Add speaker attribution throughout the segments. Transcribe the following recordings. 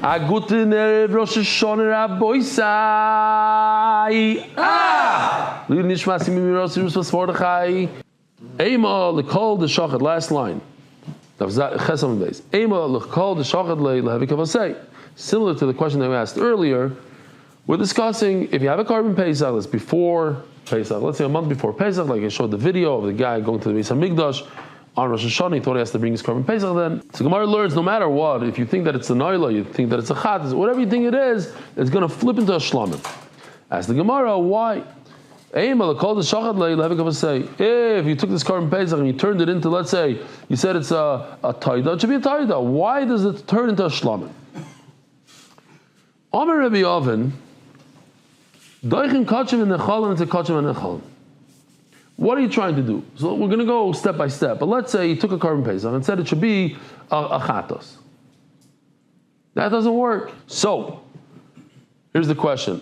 Speaker 1: A guten Erev Rosh Hashanah Rabboisai. Lil Nishmas Yimiros Yerusvas Mordechai. Ema lekol the shachad. Last line. Amud Beis. Ema lekol the shachad lehevikavasei. Similar to the question that we asked earlier, we're discussing if you have a carbon Pesach that's before Pesach, let's say a month before Pesach, like I showed the video of the guy going to the Beis HaMikdash on Rosh Hashanah, he thought he has to bring his carbon Pesach then. So Gemara learns no matter what, if you think that it's a Noila, you think that it's a Chat, whatever you think it is, it's going to flip into a Shlamim. Ask the Gemara, why? If you took this carbon Pesach and you turned it into, let's say, you said it's a Taida, it should be a Taida. Why does it turn into a Shlamim? Amar Rabbi Oven, Doichin Kachim and Nechalim into Kachim and Nechalim. What are you trying to do? So we're going to go step by step. But let's say you took a carbon Pesach and said it should be a Chatos. That doesn't work. So, here's the question.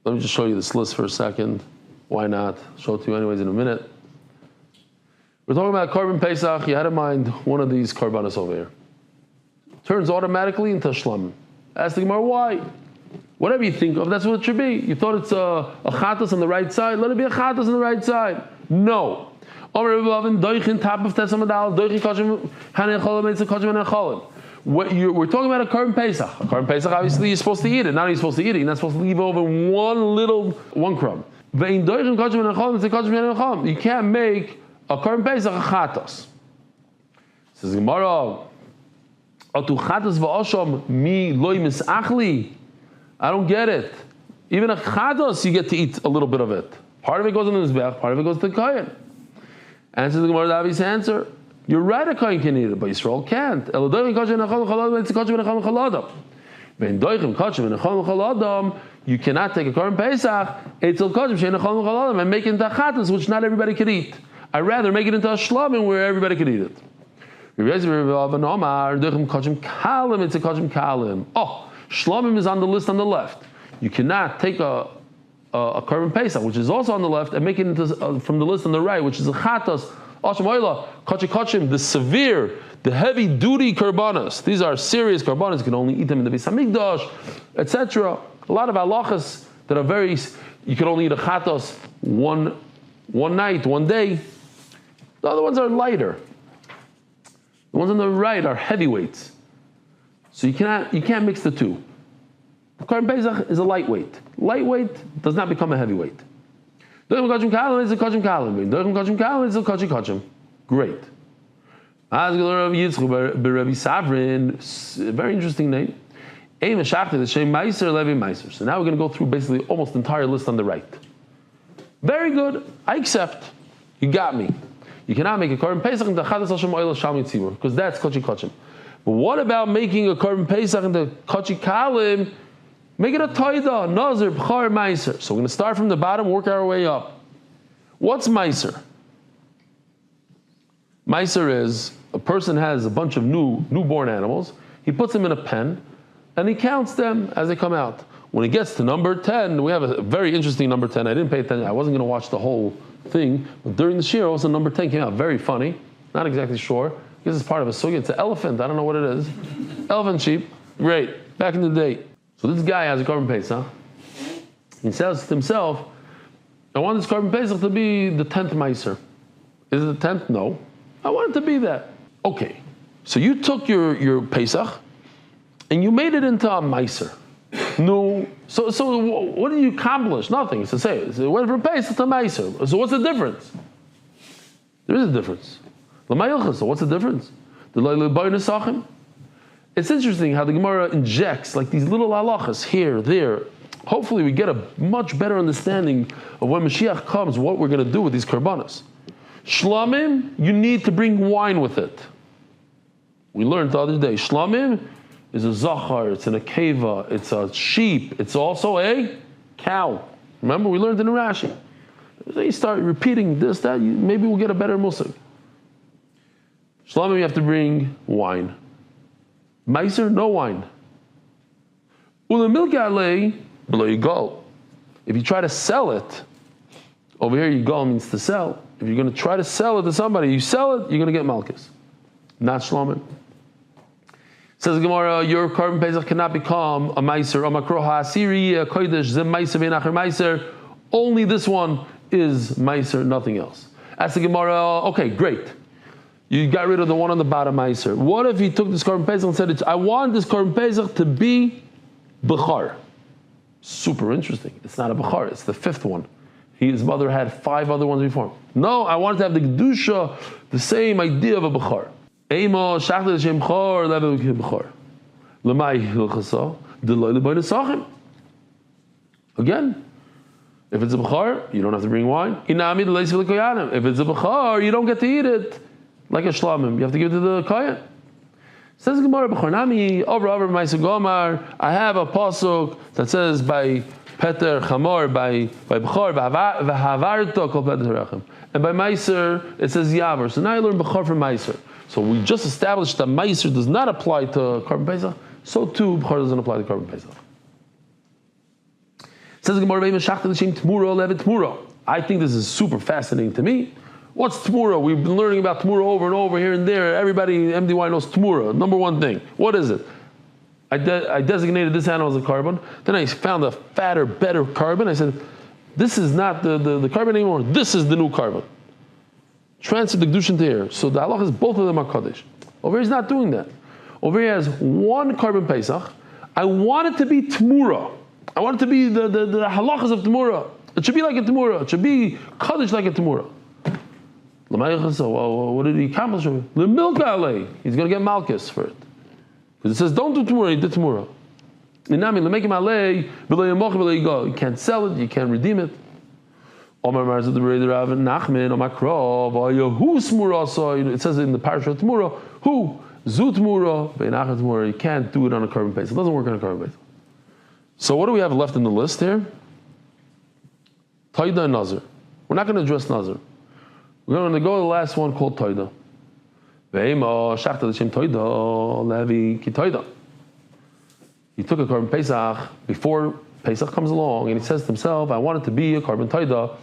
Speaker 1: Let me just show you this list for a second. Why not? Show it to you anyways in a minute. We're talking about carbon Pesach. You had in mind one of these karbanos over here. Turns automatically into Shlamim. Ask the Gemara, why? Whatever you think of, that's what it should be. You thought it's a Chatos on the right side, let it be a Chatos on the right side. No. We're talking about a carbon Pesach. A carbon Pesach, obviously, you're supposed to eat it. Now you're supposed to eat it. You're not supposed to leave over one crumb. You can't make a carbon Pesach a Chatos. Says Gemara, I don't get it. Even a chados, you get to eat a little bit of it. Part of it goes in the mizbeach, part of it goes to the kohen. Answer the Gemara's obvious answer. You're right, a kohen can eat it, but Yisrael can't. You cannot take a korban pesach and make it into a chados, which not everybody can eat. I'd rather make it into a shlamim where everybody can eat it. Oh, Shlamim is on the list on the left. You cannot take a carbon Pesach, which is also on the left, and make it into from the list on the right, which is a Chatos, Asham Oila, Kachim, the severe, the heavy-duty karbanos. These are serious karbanos. You can only eat them in the Beis HaMikdash, etc. A lot of halachas that are very, you can only eat a Chatos one night, one day. The other ones are lighter. The ones on the right are heavyweights. So you can't mix the two. The Korban Pesach is a lightweight. Lightweight does not become a heavyweight. Great. Very interesting name. So now we're going to go through basically almost the entire list on the right. Very good. I accept. You got me. You cannot make a Korban Pesach into Chadas Hashem Oil Shami Tzibur because that's Kochi Kochim. But what about making a Korban Pesach into Kochi Kalim? Make it a Taida, Nazir, Bchar, Meiser. So we're going to start from the bottom, work our way up. What's Meiser? Meiser is a person has a bunch of newborn animals. He puts them in a pen, and he counts them as they come out. When he gets to number 10, we have a very interesting number 10. I didn't pay attention. I wasn't going to watch the whole thing. But during the year, also number 10 came out. Very funny. Not exactly sure. I guess it's part of a sugya. It's an elephant. I don't know what it is. Elephant sheep. Great. Back in the day. So this guy has a Korban Pesach. He says to himself, I want this Korban Pesach to be the 10th Meiser. Is it the 10th? No. I want it to be that. Okay. So you took your Pesach and you made it into a Meiser. No. So what did you accomplish? Nothing. So say it. So it went from Pesach to Meiser. So what's the difference? There is a difference. So what's the difference? It's interesting how the Gemara injects like these little halachas here, there. Hopefully we get a much better understanding of when Mashiach comes, what we're going to do with these karbanos. Shlamim, you need to bring wine with it. We learned the other day, Shlamim is a zachar, it's an akeva, it's a sheep, it's also a cow. Remember, we learned in Rashi. So you start repeating this, that, maybe we'll get a better musig. Shlamim, you have to bring wine. Meiser, no wine. Ulamilgale, below you go. If you try to sell it, over here you go means to sell. If you're going to try to sell it to somebody, you sell it, you're going to get malchus. not shlomim. Says the Gemara, your carbon pesach cannot become a meiser. A makro ha'asiri, a kodesh, zem meiser ve'nacher meiser. Only this one is meiser, nothing else. Ask the Gemara, okay, great. You got rid of the one on the bottom meiser. What if he took this carbon pesach and said, I want this carbon pesach to be bechar? Super interesting. It's not a bechar, it's the fifth one. His mother had 5 other ones before. No, I wanted to have the kedusha, the same idea of a bechar. Again, if it's a bechar, you don't have to bring wine. If it's a bechar, you don't get to eat it like a shlamim. You have to give it to the kohen. Says Gemara, B'charnami, over Ma'aseh Gomar. I have a pasuk that says by Peter Chamor, by Bechor, v'havarto kol Peter Harachem. And by Meiser, it says Yavar. So now you learn Bechor from Meiser. So we just established that Meiser does not apply to Carbon Pesach. So too, Bechor doesn't apply to Carbon Pesach. Says Gemara, I think this is super fascinating to me. What's Tmura? We've been learning about Tmura over and over here and there. Everybody in MDY knows Tmura. Number one thing. What is it? I designated this animal as a carbon. Then I found a fatter, better carbon. I said, this is not the carbon anymore. This is the new carbon. Transfer the Kedushin to here. So the halach is both of them are Kaddish. Over here he's not doing that. Over here has one carbon Pesach. I want it to be Tmura. I want it to be the halachas of Tmura. It should be like a Tmura. It should be Kaddish like a Tmura. Well, what did he accomplish? The milk alei. He's going to get malchus for it. Because it says, don't do Tmura, he did Tmura. You can't sell it, you can't redeem it. It says in the parasha Tmura, who? Zu Tmura, you can't do it on a carbon base. It doesn't work on a carbon base. So what do we have left in the list here? Taida and Nazir. We're not going to address Nazir. We're going to go to the last one called Taida. He took a carbon Pesach before Pesach comes along, and he says to himself, I want it to be a carbon Taida.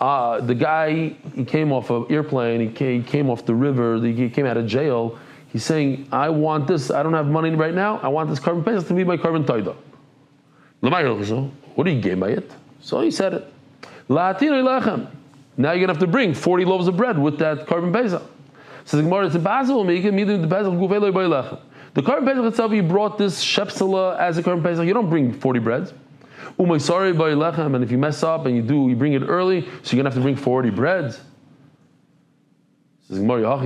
Speaker 1: The guy, he came off an airplane, he came off the river, he came out of jail. He's saying, I want this, I don't have money right now, I want this carbon Pesach to be my carbon Taida. What do you gain by it? So he said it. Now you're going to have to bring 40 loaves of bread with that carbon Pesach. Says the Gemara, it's impossible to make it. The carbon Pesach itself, you brought this shepsela as a carbon Pesach. You don't bring 40 breads. And if you mess up and you bring it early, so you're going to have to bring 40 breads. Says the Gemara,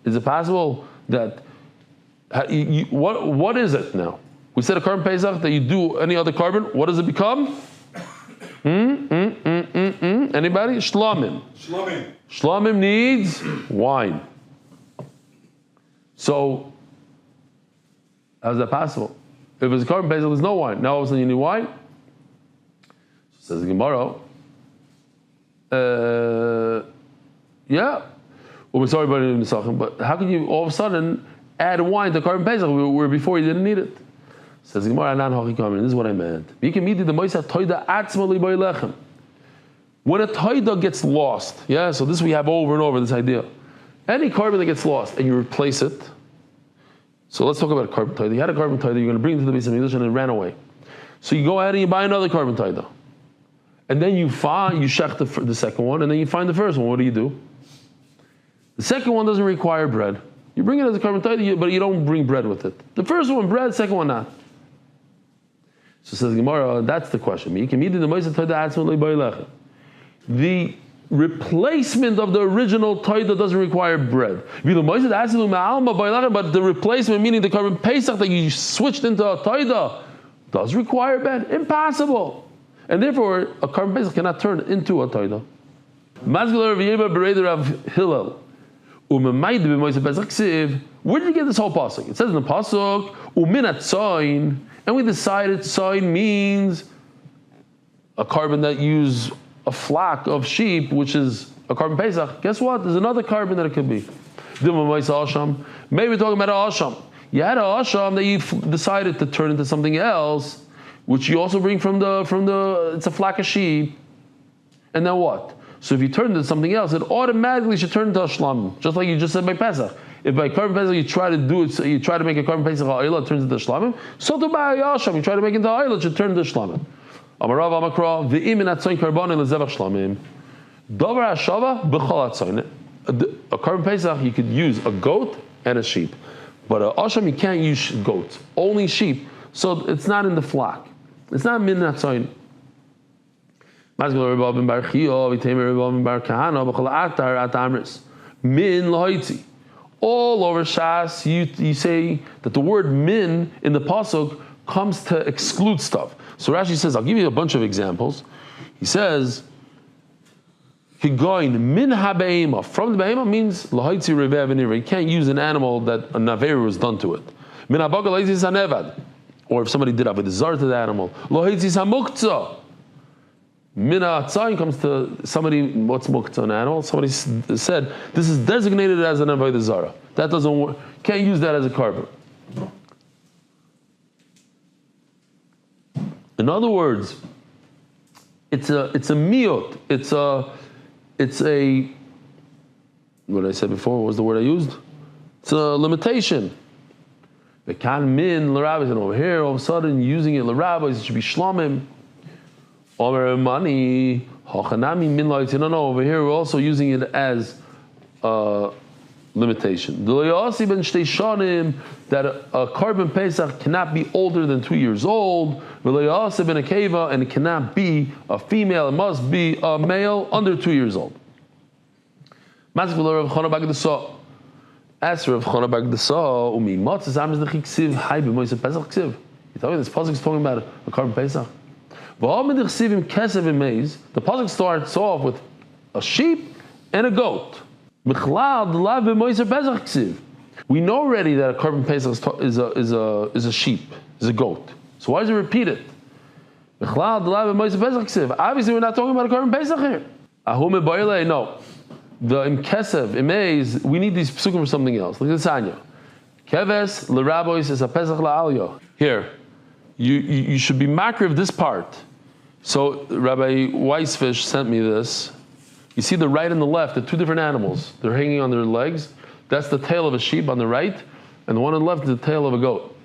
Speaker 1: is it possible that, what is it now? We said a carbon Pesach that you do any other carbon, what does it become? Anybody? Shlomim. Shlomim needs wine. So, how is that possible? If it's a carbon Pesach, there's no wine. Now all of a sudden you need wine? Says the Gemara. Yeah. Well, we're sorry about it, but how can you all of a sudden add wine to carbon Pesach where before you didn't need it? Says the Gemara, this is what I meant. When a toida gets lost, yeah, so this we have over and over, this idea. Any carbon that gets lost and you replace it, so let's talk about a carbon toida. You had a carbon toida, you're going to bring it to the Beis Hamikdash and it ran away. So you go ahead and you buy another carbon toida. And then you shech the second one, and then you find the first one. What do? The second one doesn't require bread. You bring it as a carbon toida, but you don't bring bread with it. The first one, bread, second one, not. So says Gemara, that's the question. The replacement of the original toida doesn't require bread. But the replacement, meaning the carbon Pesach that you switched into a toida, does require bread. Impossible. And therefore, a carbon Pesach cannot turn into a toida. Where did you get this whole pasuk? It says in the pasuk, uminat tzoin. And we decided tzoin means a carbon that use a flock of sheep, which is a carbon Pesach. Guess what? There's another carbon that it could be. Maybe we're talking about a asham. You had a asham that you decided to turn into something else, which you also bring from the. It's a flock of sheep. And then what? So if you turn to something else, it automatically should turn into a shlamim, just like you just said by Pesach. If by Korban Pesach you try to do it, so you try to make a Korban Pesach ha'ila, it turns into shlamim. So to by Yasham, you try to make it into ha'ila, it should turn into shlamim. Amarav Amakra, v'im in atzoin karbon lezevach shlamim. Davar hashava b'chol atzoin. A Korban Pesach you could use a goat and a sheep, but a Asham you can't use goats, only sheep. So it's not in the flock. It's not min atzoin. Min lohaitzi. All over Shas, you say that the word min in the pasuk comes to exclude stuff. So Rashi says, I'll give you a bunch of examples. He says, Kigoin min habeima. From the beima means lohaitzi revev v'nira. You can't use an animal that a naver was done to it. Min habaga lohaitzi sanevad. Or if somebody did avodah zarah to the animal, lohaitzi samuktzah. Mina atzayin comes to somebody, what's muktzah an animal? Somebody said, this is designated as an avodah zarah. That doesn't work. Can't use that as a carbon. In other words, it's a miyot. It's a, what did I say before? What was the word I used? It's a limitation. The kan min l'rabbis, and over here, all of a sudden, using it l'rabbis, it should be shlamim. Omer money, hachanami min loitzi. No, over here we're also using it as a limitation. That a Korban Pesach cannot be older than 2 years old. And it cannot be a female, it must be a male under 2 years old. As Rav Chana Bag Dasa, umi matzes amis nechi ksiv hay b'moiseh Pesach ksiv. You tell me this pasuk is talking about a Korban Pesach. The pasuk starts off with a sheep and a goat. We know already that a Korban Pesach is a sheep, is a goat. So why does it repeat it? Obviously, we're not talking about a Korban Pesach here. No. The imkesev, imeis, we need these psukim for something else. Look at the Sanya. Keves l'rabois is a Pesach la'alyo. Here, you should be makriv this part. So Rabbi Weisfish sent me this. You see the right and the left, the two different animals. They're hanging on their legs. That's the tail of a sheep on the right, and the one on the left is the tail of a goat.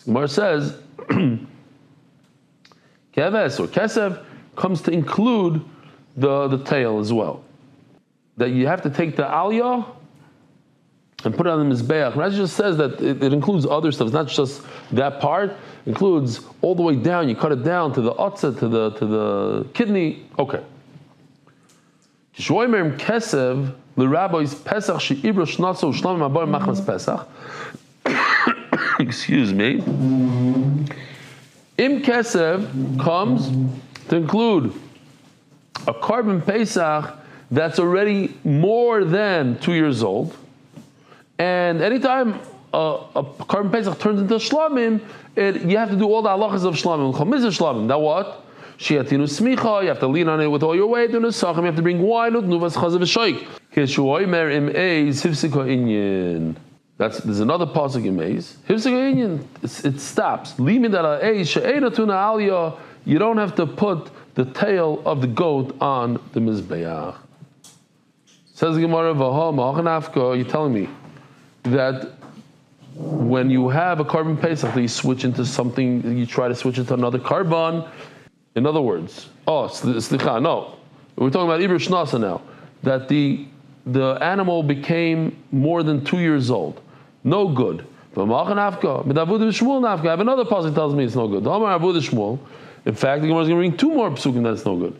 Speaker 1: Gemara says, Keves or Kesev comes to include the tail as well. That you have to take the aliyah and put it on the mizbeach. Rashi just says that it includes other stuff. It's not just that part. It includes all the way down. You cut it down to the otzah, to the kidney. Okay. Kishoimer kesev l'rabbis pesach she'ibra shnatzo shlamim abar machmas pesach. Excuse me. Im kesev comes to include a Korban Pesach that's already more than 2 years old. And anytime a Korban Pesach turns into shlamim, you have to do all the halachas of shlamim. Now what? Shiatinu smicha, you have to lean on it with all your weight. You have to bring wine. There's another pasuk in Meis. It stops. You don't have to put the tail of the goat on the mizbeach. Says the Gemara, you're telling me that when you have a Korban Pesach, you switch into something, you try to switch into another carbon. In other words, no, we're talking about Ibr Shnasa now, that the animal became more than 2 years old. No good. I have another pasuk that tells me it's no good. In fact, the Gemara is going to bring two more psukim that it's no good.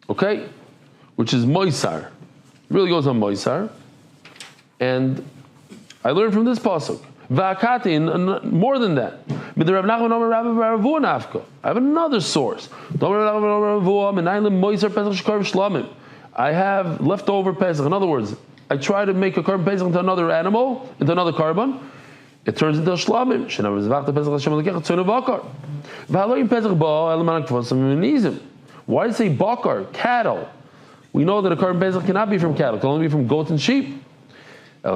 Speaker 1: Okay? Which is moisar. It really goes on moisar. And I learned from this pasuk. Va'akatin, more than that. I have another source. I have leftover Pesach. In other words, I try to make a Korban Pesach into another animal, into another carbon. It turns into a shlamim. Why does it say bakar, cattle? We know that a Korban Pesach cannot be from cattle. It can only be from goats and sheep. We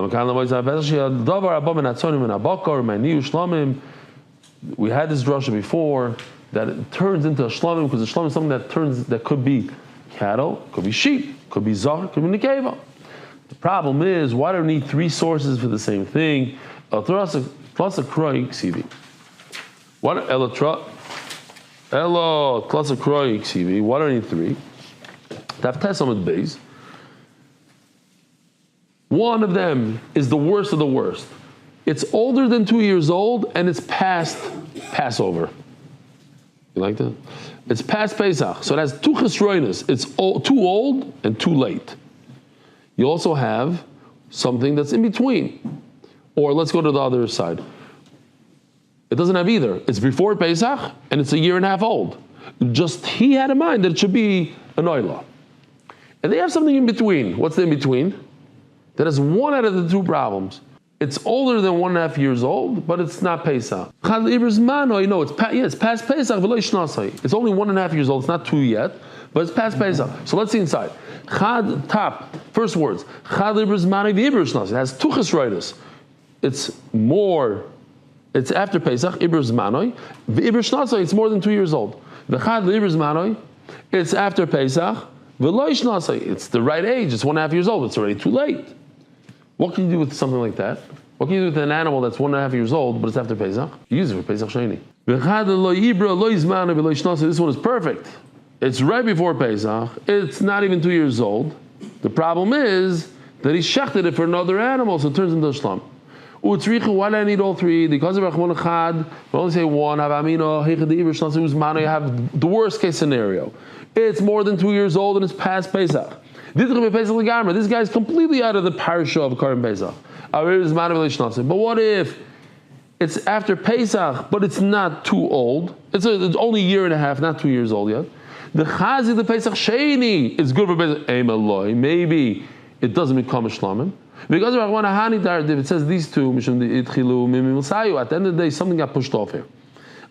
Speaker 1: had this drasha before that it turns into a shlamim because the shlamim is something that could be cattle, could be sheep, could be zar, could be nekeva. The problem is, why do we need three sources for the same thing? What do I need three? Daf Amud Beis. One of them is the worst of the worst. It's older than 2 years old and it's past Passover. You like that? It's past Pesach. So it has two chesroinus. It's too old and too late. You also have something that's in between. Or let's go to the other side. It doesn't have either. It's before Pesach and it's a year and a half old. Just he had in mind that it should be an oila. And they have something in between. What's the in between? That has one out of the two problems. It's older than 1.5 years old, but it's not Pesach. It's past Pesach. It's only 1.5 years old. It's not 2 yet, but it's past Pesach. So let's see inside. Top first words. It has two chesroides. It's after Pesach. It's more than 2 years old. It's after Pesach. It's the right age. It's 1.5 years old. It's already too late. What can you do with something like that? What can you do with an animal that's 1.5 years old, but it's after Pesach? You use it for Pesach Sheni. This one is perfect. It's right before Pesach. It's not even 2 years old. The problem is that he shechted it for another animal, so it turns into a shlam. Why do I need all three? Because of Rachmon Echad, we only say one. You have the worst case scenario. It's more than 2 years old and it's past Pesach. This guy is completely out of the parsha of Karban Pesach. But what if it's after Pesach, but it's not too old? It's only a year and a half, not 2 years old yet. The Chazi, the Pesach Sheni, is good for Pesach. Maybe it doesn't become a shlamim. Because of it says these two, at the end of the day, something got pushed off here.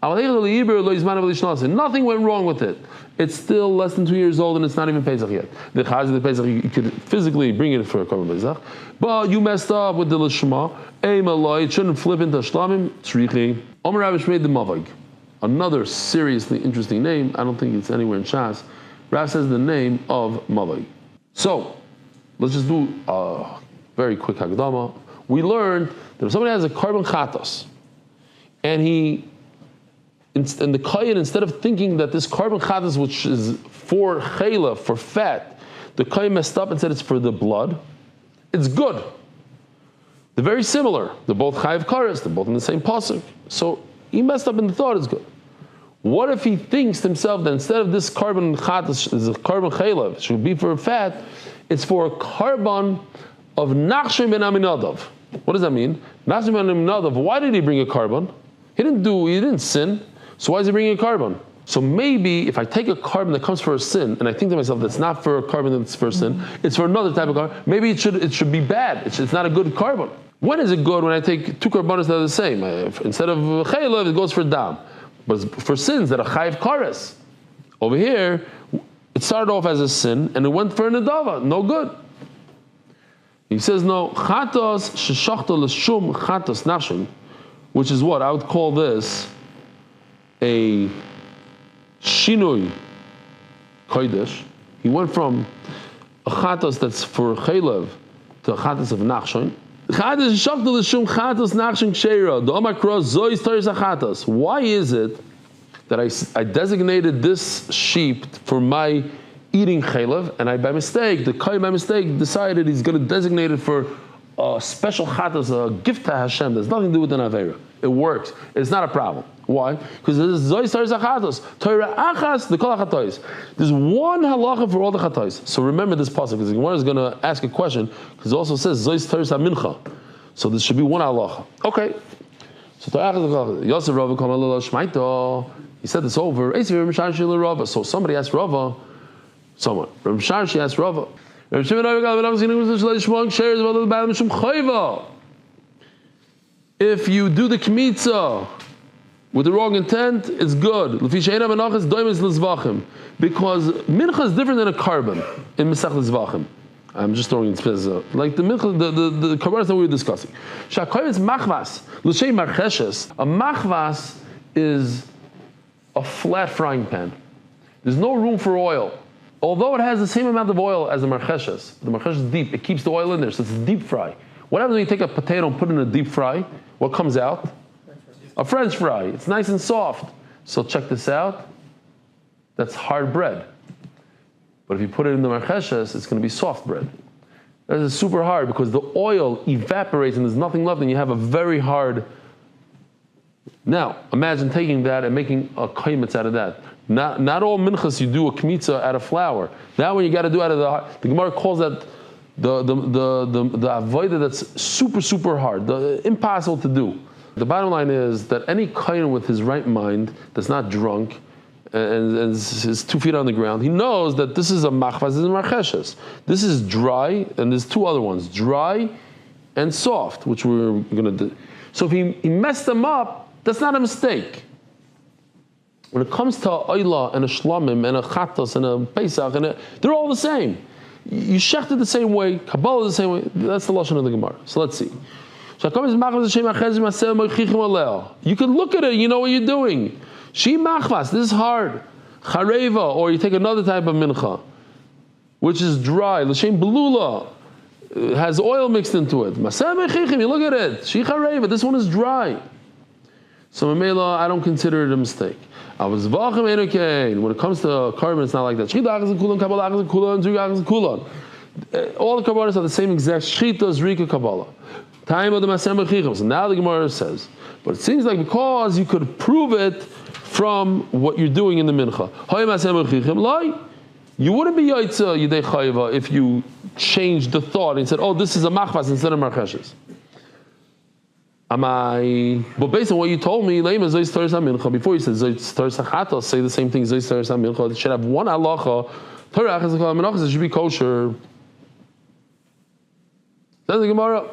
Speaker 1: Nothing went wrong with it. It's still less than 2 years old and it's not even Pesach yet. The Chazi, the Pesach, you could physically bring it for a Korban Pesach, but you messed up with the Lishma. It shouldn't flip into Shlamim. Tzrichi. Omer Rav made the Mavag. Another seriously interesting name. I don't think it's anywhere in Shas. Rav says the name of Mavag. So, let's just do a very quick Hagdama. We learned that if somebody has a Korban Chatos, and the Kayan, instead of thinking that this Korban Chatas, which is for chayla, for fat, the Kayan messed up and said it's for the blood, it's good. They're very similar. They're both chayiv kares. They're both in the same pasuk. So he messed up in the thought it's good. What if he thinks to himself that instead of this Korban Chatas is a Korban chayla, it should be for fat, it's for a Korban of Nachshon ben Aminadav. What does that mean? Nachshon ben Aminadav, why did he bring a Korban? He didn't sin. So why is he bringing a Korban? So maybe if I take a Korban that comes for a sin, and I think to myself that's not for a Korban that's for a sin, it's for another type of Korban, maybe it should be bad. It's not a good Korban. When is it good? When I take two Korbanos that are the same. Instead of Chaylev, it goes for Dam. But for sins that are Chayiv Kares. Over here, it started off as a sin, and it went for a Nedava. No good. He says, no, Chatos sheshachto l'shum chatos nachshon, which is what? I would call this a shinui kodesh. He went from a chatos that's for chaylev to a chatos of nachshon. Why is it that I designated this sheep for my eating chaylev, and I by mistake decided he's going to designate it for a special chatos, a gift to Hashem. There's nothing to do with an avera. It works. It's not a problem. Why? Because there's zois taris achatos. Torah achas the kol achatois. There's one halacha for all the chatois. So remember this pasuk because the Gemara is going to ask a question because it also says zois taris mincha. So this should be one halacha. Okay. So Torah achas Yosef Rava kol malala shmaito. He said this over. So somebody asked Rava. Someone. Rav Sharshi asked Rava. If you do the kmitza with the wrong intent, it's good. Because mincha is different than a carbon in Mesech Zevachim. I'm just throwing it like the karbanos that we were discussing. Shakoyetz machvas l'shem marcheshes. A machvas is a flat frying pan. There's no room for oil. Although it has the same amount of oil as the marcheshes, the marcheshes is deep. It keeps the oil in there, so it's a deep fry. What happens when you take a potato and put it in a deep fry? What comes out? A French fry. It's nice and soft. So check this out. That's hard bread. But if you put it in the marcheshes, it's going to be soft bread. That is super hard because the oil evaporates and there's nothing left, and you have a very hard. Now, imagine taking that and making a kaimitz out of that. Not all minchas you do a kmitza out of flour. That one you got to do out of the Gemara calls that the avodah that's super, super hard, the impossible to do. The bottom line is that any kohen with his right mind that's not drunk and is 2 feet on the ground, he knows that this is a machvas, this is a marcheshes. This is dry, and there's 2 other ones, dry and soft, which we're going to do. So if he messed them up, that's not a mistake. When it comes to oila and a shlamim and a chatos and a pesach, they're all the same. You shecht it the same way, Kabbalah the same way. That's the lashon of the Gemara. So let's see. You can look at it, you know what you're doing. Shi machvas, this is hard. Chareva, or you take another type of mincha, which is dry. L'shem belula, has oil mixed into it. You look at it. Shi chareva, this one is dry. So Mamela, I don't consider it a mistake. When it comes to carbon, it's not like that. All the carbonates are the same exact shchita, zrika, kabbalah. Time of the Masem Chichim. So now the Gemara says, but it seems like because you could prove it from what you're doing in the mincha. You wouldn't be yaitza yidei chayva if you changed the thought and said, oh, this is a machvas instead of marcheshes. But based on what you told me, before you said Zoyz say the same thing, Zoyz it should have one halacha, it should be kosher. Says the Gemara.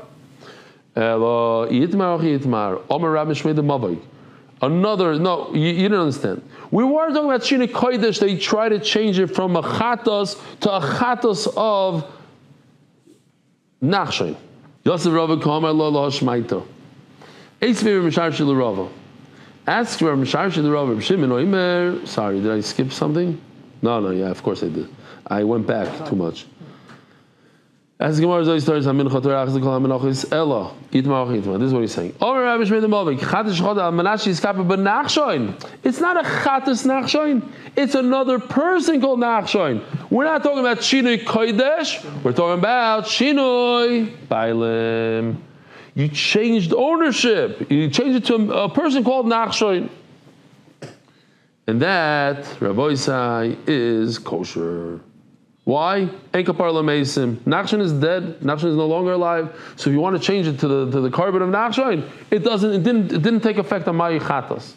Speaker 1: Another, no, you didn't understand. We were talking about Shina Kodesh, they try to change it from a chatos to a chatos of Nachshain. Yosef Rava Kamar Lo Lo Shmaita. Ask Rav Mishar Shil Rava Shimon Oimer. Sorry, did I skip something? No, yeah, of course I did. I went back too much. As Gemara Zoy starts, this is what he's saying. It's not a chatas nachshoin. It's another person called nachshoin. We're not talking about shinoi kodesh. We're talking about shinoi bailim. You changed ownership. You changed it to a person called nachshoin. And that, Rabbi Isai, is kosher. Why? Nachshon is dead. Nachshon is no longer alive. So if you want to change it to the carbon of Nachshon, it didn't take effect on my chatas.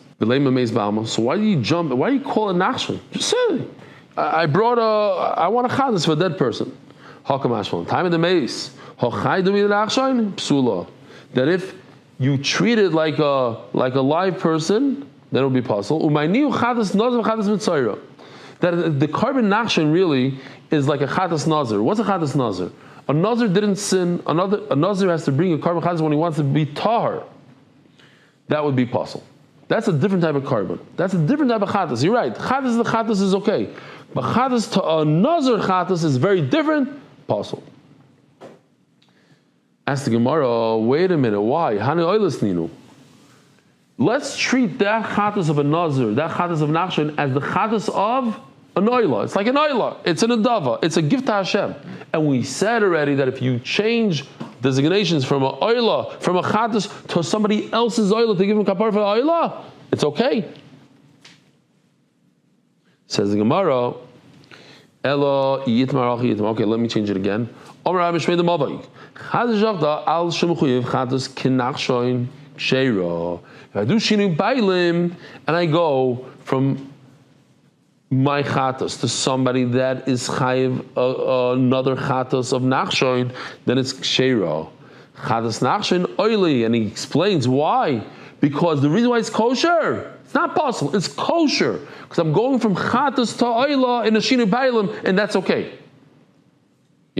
Speaker 1: So why do you jump? Why do you call it Nachshon? Just say it. I want a chatas for a dead person. Time of the mace. That if you treat it like a live person, then it will be possible. That the carbon nachshon really is like a chatas nazir. What's a chatas nazir? A nazir didn't sin. A nazir has to bring a carbon chatas when he wants to be tahar. That would be possible. That's a different type of carbon. That's a different type of chatas. You're right. Chatas is okay, but chatas to a nazir chatas is very different. Possible. Ask the Gemara. Wait a minute. Why? Hani oilas ninu. Let's treat that chatas of a nazir, that chatas of nachshon, as the chatas of an oila. It's like an oila. It's an adava. It's a gift to Hashem. And we said already that if you change designations from a oila, from a chatas to somebody else's oila to give him kapar for oila, it's okay. Says the Gemara, Elo yitmar yitmar. Okay, let me change it again. Omer Abishmei the Mavai. Chatas jachda al shemuchuyev chatas kinachshoin sheiro. If I do shinu bailim and I go from my chatos to somebody that is chayiv another chatos of nachshoin, then it's sheiro. Chatos nachshoin oily, and he explains why. Because the reason why it's kosher, it's not possible. It's kosher because I'm going from chatos to oila in a shinu bailim, and that's okay.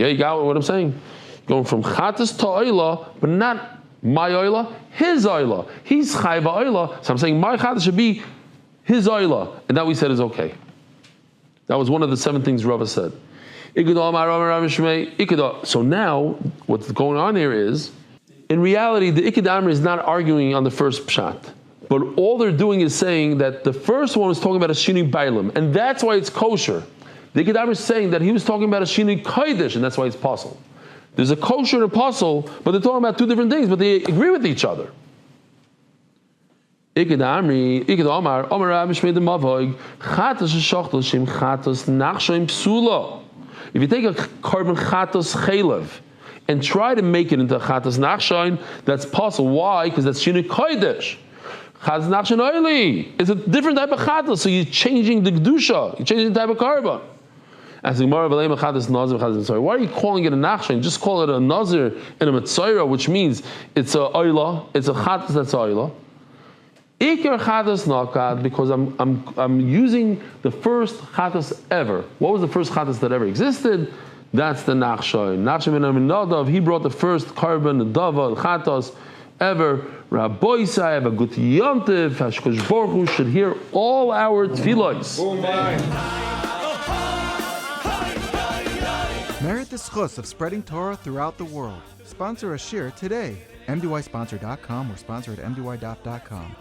Speaker 1: Yeah, you got what I'm saying? Going from chatas to oila, but not my oila, his oila. He's chayva oila, so I'm saying my chatas should be his oila. And that we said is okay. That was one of the 7 things Rava said. So now, what's going on here is, in reality, the Ikad Amri is not arguing on the first pshat. But all they're doing is saying that the first one was talking about a Shini Bailam, and that's why it's kosher. The Ikad Amri is saying that he was talking about a Shini Kodesh, and that's why it's possible. There's a kosher and a puzzle, but they're talking about 2 different things, but they agree with each other. If you take a carbon chatos chelev and try to make it into a chatos nachshain, that's possible. Why? Because that's shinu kodesh. Chatos nachshain oili. It's a different type of chatos, so you're changing the kedusha. You're changing the type of carbon. As the Gemara v'leima chatos nazir chatos mitzayra. Why are you calling it a nachshain? Just call it a nazir and a mitzayra, which means it's a oila. It's a chatos that's oila. Ikar chatos nakad, because I'm using the first chatos ever. What was the first chatos that ever existed? That's the nachshain. Nachshain ben Aminadav, he brought the first carbon, the dava, the chatos ever. Rabbi Isai, have a good yontiv. Hashkosh Baruch Hu should hear all our tefillos.
Speaker 2: Merit the schus of spreading Torah throughout the world. Sponsor a shir today. MDYsponsor.com or sponsor at MDYDAF.com.